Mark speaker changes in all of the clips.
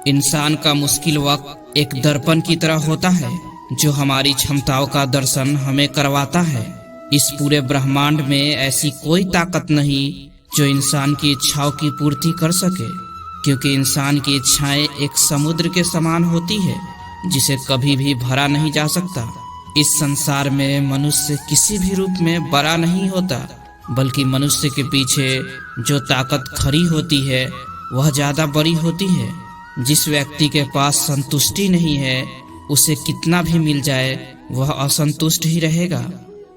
Speaker 1: इंसान का मुश्किल वक्त एक दर्पण की तरह होता है जो हमारी क्षमताओं का दर्शन हमें करवाता है। इस पूरे ब्रह्मांड में ऐसी कोई ताकत नहीं जो इंसान की इच्छाओं की पूर्ति कर सके, क्योंकि इंसान की इच्छाएं एक समुद्र के समान होती है जिसे कभी भी भरा नहीं जा सकता। इस संसार में मनुष्य किसी भी रूप में बड़ा नहीं होता, बल्कि मनुष्य के पीछे जो ताकत खड़ी होती है वह ज्यादा बड़ी होती है। जिस व्यक्ति के पास संतुष्टि नहीं है, उसे कितना भी मिल जाए वह असंतुष्ट ही रहेगा।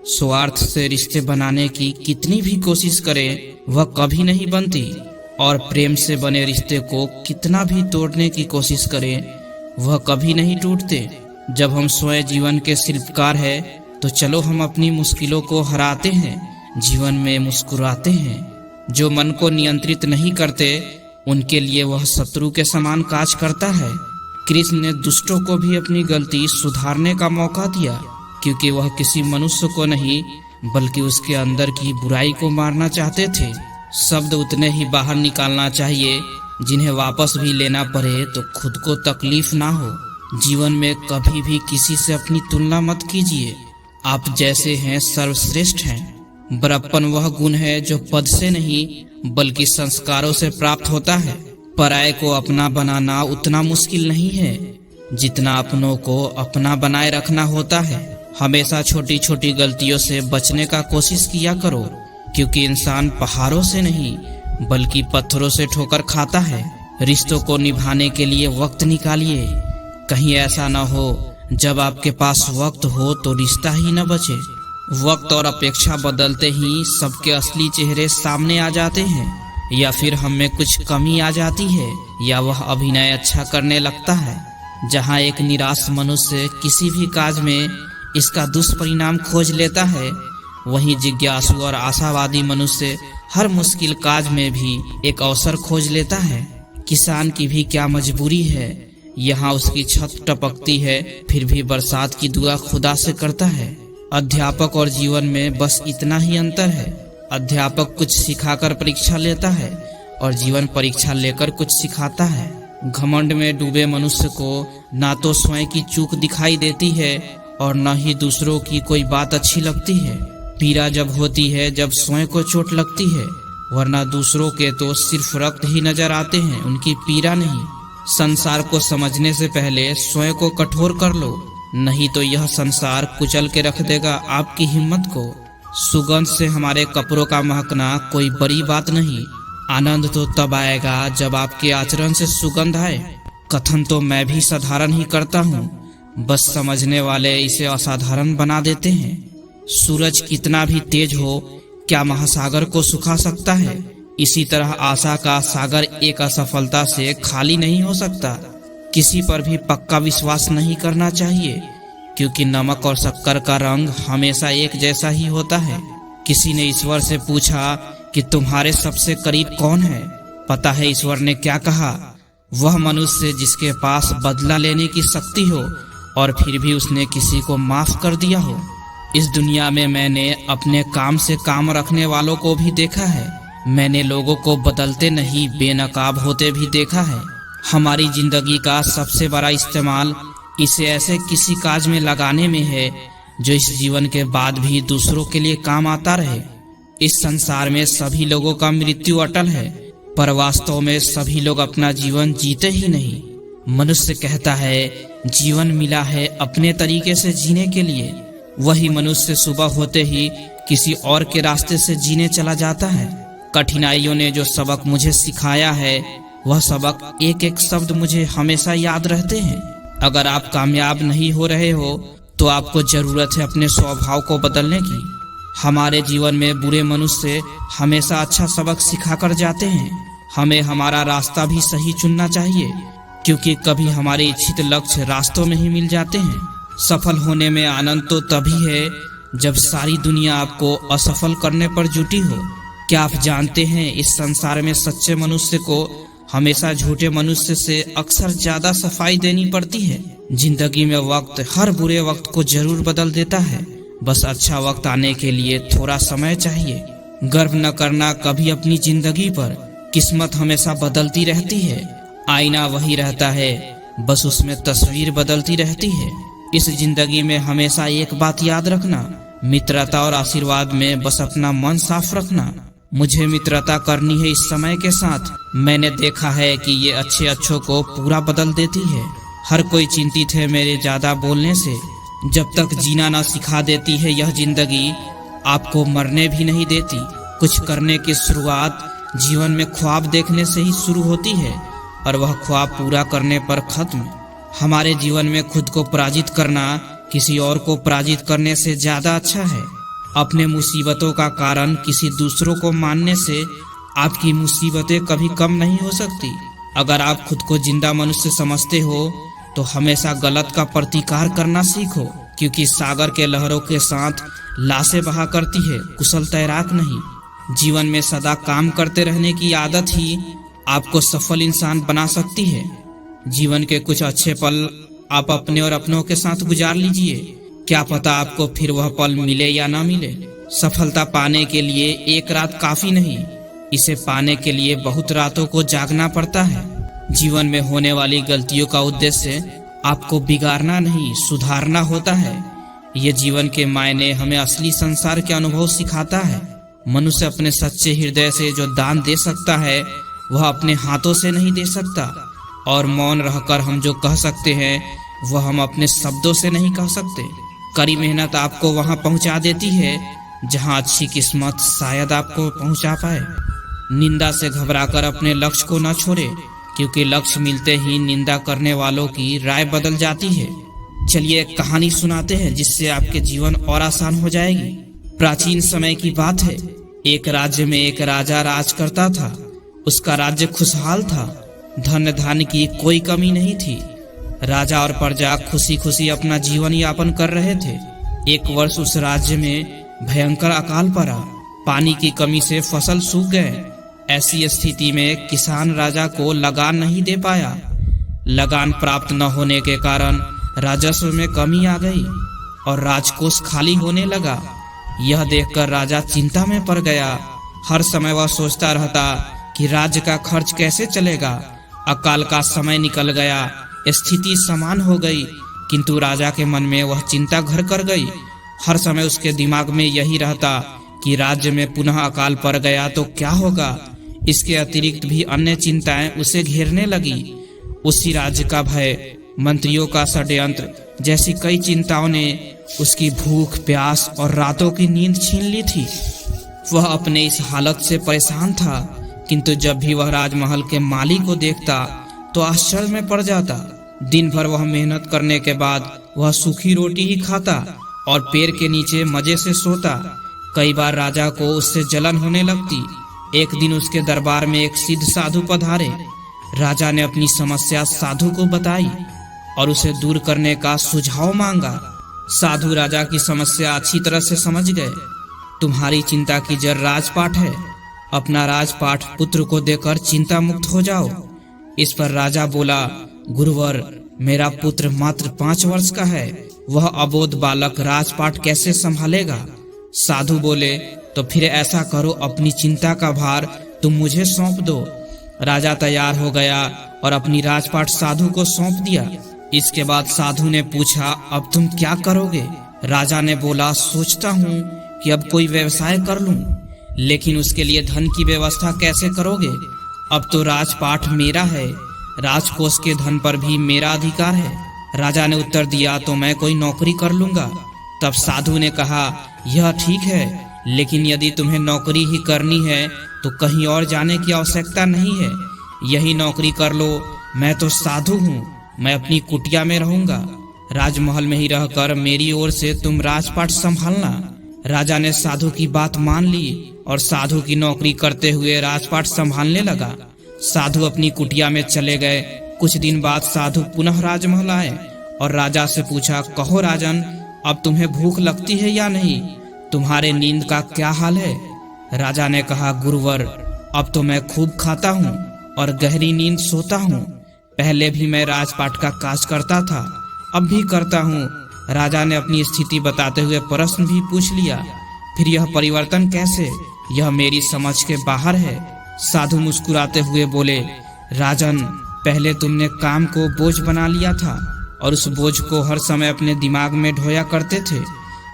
Speaker 1: स्वार्थ से रिश्ते बनाने की कितनी भी कोशिश करे वह कभी नहीं बनती, और प्रेम से बने रिश्ते को कितना भी तोड़ने की कोशिश करे वह कभी नहीं टूटते। जब हम स्वयं जीवन के शिल्पकार हैं, तो चलो हम अपनी मुश्किलों को हराते हैं, जीवन में मुस्कुराते हैं। जो मन को नियंत्रित नहीं करते उनके लिए वह शत्रु के समान काज करता है। कृष्ण ने दुष्टों को भी अपनी गलती सुधारने का मौका दिया, क्योंकि वह किसी मनुष्य को नहीं बल्कि उसके अंदर की बुराई को मारना चाहते थे। शब्द उतने ही बाहर निकालना चाहिए जिन्हें वापस भी लेना पड़े तो खुद को तकलीफ ना हो। जीवन में कभी भी किसी से अपनी तुलना मत कीजिए। आप जैसे हैं सर्वश्रेष्ठ हैं। बड़प्पन वह गुण है जो पद से नहीं बल्कि संस्कारों से प्राप्त होता है। पराये को अपना बनाना उतना मुश्किल नहीं है जितना अपनों को अपना बनाए रखना होता है। हमेशा छोटी छोटी गलतियों से बचने का कोशिश किया करो, क्योंकि इंसान पहाड़ों से नहीं बल्कि पत्थरों से ठोकर खाता है। रिश्तों को निभाने के लिए वक्त निकालिए। कहीं ऐसा न हो जब आपके पास वक्त हो तो रिश्ता ही न बचे। वक्त और अपेक्षा बदलते ही सबके असली चेहरे सामने आ जाते हैं, या फिर हमें कुछ कमी आ जाती है, या वह अभिनय अच्छा करने लगता है। जहाँ एक निराश मनुष्य किसी भी काज में इसका दुष्परिणाम खोज लेता है, वहीं जिज्ञासु और आशावादी मनुष्य हर मुश्किल काज में भी एक अवसर खोज लेता है। किसान की भी क्या मजबूरी है, यहाँ उसकी छत टपकती है फिर भी बरसात की दुआ खुदा से करता है। अध्यापक और जीवन में बस इतना ही अंतर है। अध्यापक कुछ सिखाकर परीक्षा लेता है और जीवन परीक्षा लेकर कुछ सिखाता है। घमंड में डूबे मनुष्य को ना तो स्वयं की चूक दिखाई देती है और न ही दूसरों की कोई बात अच्छी लगती है। पीड़ा जब होती है जब स्वयं को चोट लगती है, वरना दूसरों के तो सिर्फ रक्त ही नजर आते हैं, उनकी पीड़ा नहीं। संसार को समझने से पहले स्वयं को कठोर कर लो, नहीं तो यह संसार कुचल के रख देगा आपकी हिम्मत को। सुगंध से हमारे कपड़ों का महकना कोई बड़ी बात नहीं। आनंद तो तब आएगा जब आपके आचरण से सुगंध आए। कथन तो मैं भी साधारण ही करता हूँ, बस समझने वाले इसे असाधारण बना देते हैं। सूरज कितना भी तेज हो क्या महासागर को सुखा सकता है? इसी तरह आशा का सागर एक असफलता से खाली नहीं हो सकता। किसी पर भी पक्का विश्वास नहीं करना चाहिए, क्योंकि नमक और शक्कर का रंग हमेशा एक जैसा ही होता है। किसी ने ईश्वर से पूछा कि तुम्हारे सबसे करीब कौन है? पता है ईश्वर ने क्या कहा? वह मनुष्य जिसके पास बदला लेने की शक्ति हो और फिर भी उसने किसी को माफ कर दिया हो। इस दुनिया में मैंने अपने काम से काम रखने वालों को भी देखा है। मैंने लोगों को बदलते नहीं बेनकाब होते भी देखा है। हमारी जिंदगी का सबसे बड़ा इस्तेमाल इसे ऐसे किसी काज में लगाने में है जो इस जीवन के बाद भी दूसरों के लिए काम आता रहे। इस संसार में सभी लोगों का मृत्यु अटल है, पर वास्तव में सभी लोग अपना जीवन जीते ही नहीं। मनुष्य कहता है जीवन मिला है अपने तरीके से जीने के लिए, वही मनुष्य सुबह होते ही किसी और के रास्ते से जीने चला जाता है। कठिनाइयों ने जो सबक मुझे सिखाया है, वह सबक एक एक शब्द मुझे हमेशा याद रहते हैं। अगर आप कामयाब नहीं हो रहे हो तो आपको जरूरत है अपने स्वभाव को बदलने की। हमारे जीवन में बुरे मनुष्य हमेशा अच्छा सबक सिखाकर जाते हैं। हमें हमारा रास्ता भी सही चुनना चाहिए, क्योंकि कभी हमारे इच्छित लक्ष्य रास्तों में ही मिल जाते हैं। सफल होने में आनंद तो तभी है जब सारी दुनिया आपको असफल करने पर जुटी हो। क्या आप जानते हैं इस संसार में सच्चे मनुष्य को हमेशा झूठे मनुष्य से अक्सर ज्यादा सफाई देनी पड़ती है। जिंदगी में वक्त हर बुरे वक्त को जरूर बदल देता है, बस अच्छा वक्त आने के लिए थोड़ा समय चाहिए। गर्व न करना कभी अपनी जिंदगी पर, किस्मत हमेशा बदलती रहती है। आईना वही रहता है, बस उसमें तस्वीर बदलती रहती है। इस जिंदगी में हमेशा एक बात याद रखना, मित्रता और आशीर्वाद में बस अपना मन साफ रखना। मुझे मित्रता करनी है इस समय के साथ। मैंने देखा है कि ये अच्छे अच्छों को पूरा बदल देती है। हर कोई चिंतित है मेरे ज्यादा बोलने से। जब तक जीना ना सिखा देती है यह जिंदगी, आपको मरने भी नहीं देती। कुछ करने की शुरुआत जीवन में ख्वाब देखने से ही शुरू होती है और वह ख्वाब पूरा करने पर खत्म। हमारे जीवन में खुद को पराजित करना किसी और को पराजित करने से ज्यादा अच्छा है। अपने मुसीबतों का कारण किसी दूसरों को मानने से आपकी मुसीबतें कभी कम नहीं हो सकती। अगर आप खुद को जिंदा मनुष्य समझते हो तो हमेशा गलत का प्रतिकार करना सीखो, क्योंकि सागर के लहरों के साथ लाशें बहा करती है, कुशल तैराक नहीं। जीवन में सदा काम करते रहने की आदत ही आपको सफल इंसान बना सकती है। जीवन के कुछ अच्छे पल आप अपने और अपनों के साथ गुजार लीजिए। क्या पता आपको फिर वह पल मिले या ना मिले। सफलता पाने के लिए एक रात काफी नहीं, इसे पाने के लिए बहुत रातों को जागना पड़ता है। जीवन में होने वाली गलतियों का उद्देश्य आपको बिगाड़ना नहीं, सुधारना होता है। ये जीवन के मायने हमें असली संसार के अनुभव सिखाता है। मनुष्य अपने सच्चे हृदय से जो दान दे सकता है वह अपने हाथों से नहीं दे सकता, और मौन रहकर हम जो कह सकते हैं वह हम अपने शब्दों से नहीं कह सकते। कड़ी मेहनत आपको वहां पहुंचा देती है जहां अच्छी किस्मत शायद आपको पहुंचा पाए। निंदा से घबराकर अपने लक्ष्य को न छोड़े, क्योंकि लक्ष्य मिलते ही निंदा करने वालों की राय बदल जाती है। चलिए एक कहानी सुनाते हैं जिससे आपके जीवन और आसान हो जाएगी। प्राचीन समय की बात है। एक राज्य में एक राजा राज करता था। उसका राज्य खुशहाल था, धन धान्य की कोई कमी नहीं थी। राजा और प्रजा खुशी खुशी अपना जीवन यापन कर रहे थे। एक वर्ष उस राज्य में भयंकर अकाल पड़ा। पानी की कमी से फसल सूख गए। ऐसी स्थिति में किसान राजा को लगान नहीं दे पाया। लगान प्राप्त न होने के कारण राजस्व में कमी आ गई और राजकोष खाली होने लगा। यह देखकर राजा चिंता में पड़ गया। हर समय वह सोचता रहता कि राज्य का खर्च कैसे चलेगा। अकाल का समय निकल गया, स्थिति समान हो गई, किंतु राजा के मन में वह चिंता घर कर गई। हर समय उसके दिमाग में यही रहता कि राज्य में पुनः अकाल पड़ गया तो क्या होगा। इसके अतिरिक्त भी अन्य चिंताएं उसे घेरने लगी। उसी राज्य का भय, मंत्रियों का षड्यंत्र जैसी कई चिंताओं ने उसकी भूख, प्यास और रातों की नींद छीन ली थी। वह अपने इस हालत से परेशान था, किंतु जब भी वह राजमहल के माली को देखता तो आश्चर्य में पड़ जाता। दिन भर वह मेहनत करने के बाद वह सूखी रोटी ही खाता और पेड़ के नीचे मजे से सोता। कई बार राजा को उससे जलन होने लगती। एक दिन उसके दरबार में एक सिद्ध साधु पधारे। राजा ने अपनी समस्या साधु को बताई और उसे दूर करने का सुझाव मांगा। साधु राजा की समस्या अच्छी तरह से समझ गए। तुम्हारी चिंता की जड़ राजपाट है। अपना राजपाट पुत्र को देकर चिंता मुक्त हो जाओ। इस पर राजा बोला, गुरुवर, मेरा पुत्र मात्र 5 वर्ष का है। वह अबोध बालक राजपाट कैसे संभालेगा। साधु बोले, तो फिर ऐसा करो, अपनी चिंता का भार तुम मुझे सौंप दो। राजा तैयार हो गया और अपनी राजपाट साधु को सौंप दिया। इसके बाद साधु ने पूछा, अब तुम क्या करोगे। राजा ने बोला, सोचता हूँ कि अब कोई व्यवसाय कर लूं, लेकिन उसके लिए धन की व्यवस्था कैसे करोगे। अब तो राजपाट मेरा है, राजकोष के धन पर भी मेरा अधिकार है। राजा ने उत्तर दिया, तो मैं कोई नौकरी कर लूंगा। तब साधु ने कहा, यह ठीक है, लेकिन यदि तुम्हें नौकरी ही करनी है तो कहीं और जाने की आवश्यकता नहीं है। यही नौकरी कर लो। मैं तो साधु हूँ, मैं अपनी कुटिया में रहूंगा। राजमहल में ही रहकर मेरी ओर से तुम राजपाट संभालना। राजा ने साधु की बात मान ली और साधु की नौकरी करते हुए राजपाट संभालने लगा। साधु अपनी कुटिया में चले गए। कुछ दिन बाद साधु पुनः राजमहल आए और राजा से पूछा, कहो राजन, अब तुम्हें भूख लगती है या नहीं। तुम्हारे नींद का क्या हाल है। राजा ने कहा, गुरुवर, अब तो मैं खूब खाता हूँ और गहरी नींद सोता हूँ। पहले भी मैं राजपाट का काज करता था, अब भी करता हूँ। राजा ने अपनी स्थिति बताते हुए प्रश्न भी पूछ लिया, फिर यह परिवर्तन कैसे। यह मेरी समझ के बाहर है। साधु मुस्कुराते हुए बोले, राजन, पहले तुमने काम को बोझ बना लिया था और उस बोझ को हर समय अपने दिमाग में ढोया करते थे,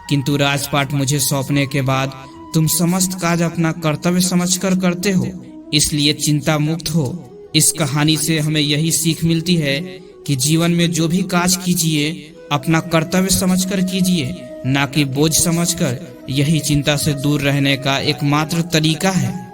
Speaker 1: किंतु राजपाट मुझे सौंपने के बाद तुम समस्त काज अपना कर्तव्य समझकर करते हो, इसलिए चिंता मुक्त हो। इस कहानी से हमें यही सीख मिलती है कि जीवन में जो भी काज कीजिए अपना कर्तव्य समझकर कीजिए, ना कि बोझ समझकर। यही चिंता से दूर रहने का एकमात्र तरीका है।